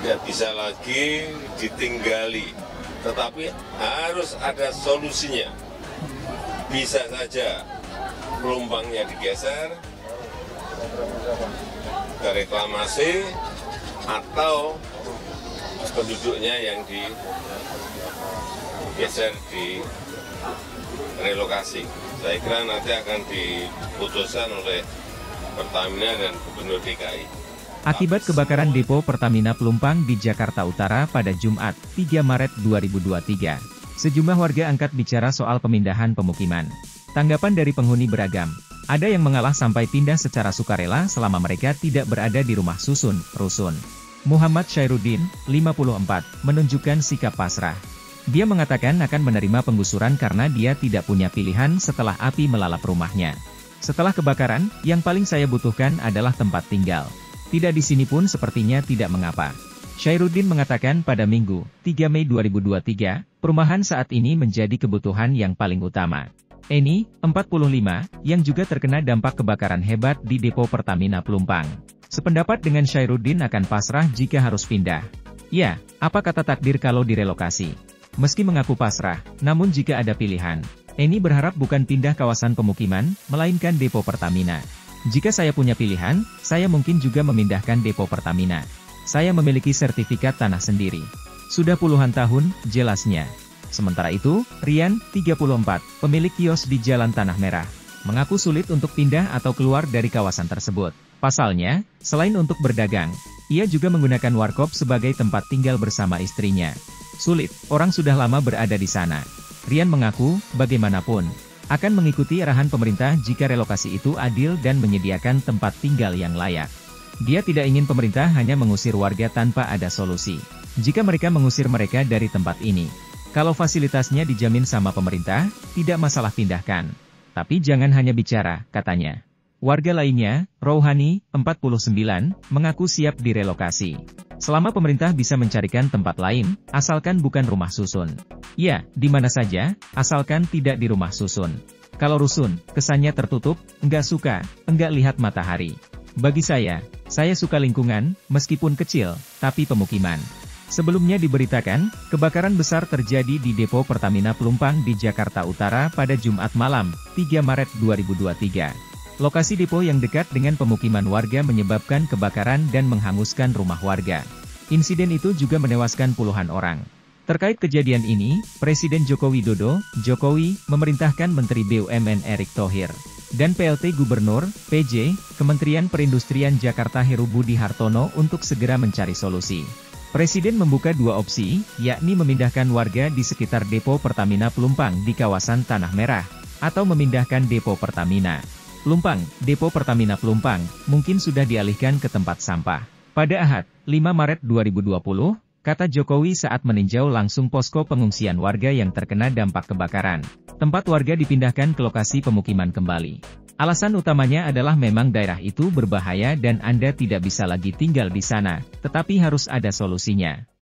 tidak bisa lagi ditinggali, tetapi harus ada solusinya. Bisa saja pelumpangnya digeser ke reklamasi atau penduduknya yang digeser di relokasi. Saya kira nanti akan diputuskan oleh Pertamina dan Gubernur DKI. Akibat kebakaran depo Pertamina Pelumpang di Jakarta Utara pada Jumat, 3 Maret 2023, sejumlah warga angkat bicara soal pemindahan pemukiman. Tanggapan dari penghuni beragam. Ada yang mengalah sampai pindah secara sukarela selama mereka tidak berada di rumah susun, rusun. Muhammad Syairuddin, 54, menunjukkan sikap pasrah. Dia mengatakan akan menerima penggusuran karena dia tidak punya pilihan setelah api melalap rumahnya. Setelah kebakaran, yang paling saya butuhkan adalah tempat tinggal. Tidak di sini pun sepertinya tidak mengapa. Syairuddin mengatakan pada Minggu, 3 Mei 2023, perumahan saat ini menjadi kebutuhan yang paling utama. Eni, 45, yang juga terkena dampak kebakaran hebat di depo Pertamina Pelumpang, sependapat dengan Syairuddin akan pasrah jika harus pindah. Ya, apa kata takdir kalau direlokasi? Meski mengaku pasrah, namun jika ada pilihan, Eni berharap bukan pindah kawasan pemukiman, melainkan depo Pertamina. Jika saya punya pilihan, saya mungkin juga memindahkan depo Pertamina. Saya memiliki sertifikat tanah sendiri. Sudah puluhan tahun, jelasnya. Sementara itu, Rian, 34, pemilik kios di Jalan Tanah Merah, mengaku sulit untuk pindah atau keluar dari kawasan tersebut. Pasalnya, selain untuk berdagang, ia juga menggunakan warkop sebagai tempat tinggal bersama istrinya. Sulit, orang sudah lama berada di sana. Rian mengaku, bagaimanapun, akan mengikuti arahan pemerintah jika relokasi itu adil dan menyediakan tempat tinggal yang layak. Dia tidak ingin pemerintah hanya mengusir warga tanpa ada solusi. Jika mereka mengusir mereka dari tempat ini, kalau fasilitasnya dijamin sama pemerintah, tidak masalah pindahkan. Tapi jangan hanya bicara, katanya. Warga lainnya, Rouhani, 49, mengaku siap direlokasi. Selama pemerintah bisa mencarikan tempat lain, asalkan bukan rumah susun. Ya, di mana saja, asalkan tidak di rumah susun. Kalau rusun, kesannya tertutup, enggak suka, enggak lihat matahari. Bagi saya suka lingkungan, meskipun kecil, tapi pemukiman. Sebelumnya diberitakan, kebakaran besar terjadi di depo Pertamina Pelumpang di Jakarta Utara pada Jumat malam, 3 Maret 2023. Lokasi depo yang dekat dengan pemukiman warga menyebabkan kebakaran dan menghanguskan rumah warga. Insiden itu juga menewaskan puluhan orang. Terkait kejadian ini, Presiden Joko Widodo, Jokowi, memerintahkan Menteri BUMN Erick Thohir, dan PLT Gubernur, PJ, Kementerian Perindustrian Jakarta Heru Budi Hartono untuk segera mencari solusi. Presiden membuka dua opsi, yakni memindahkan warga di sekitar depo Pertamina Pelumpang di kawasan Tanah Merah, atau memindahkan depo Pertamina Pelumpang, depo Pertamina Pelumpang, mungkin sudah dialihkan ke tempat sampah. Pada Ahad, 5 Maret 2020, kata Jokowi saat meninjau langsung posko pengungsian warga yang terkena dampak kebakaran. Tempat warga dipindahkan ke lokasi pemukiman kembali. Alasan utamanya adalah memang daerah itu berbahaya dan Anda tidak bisa lagi tinggal di sana, tetapi harus ada solusinya.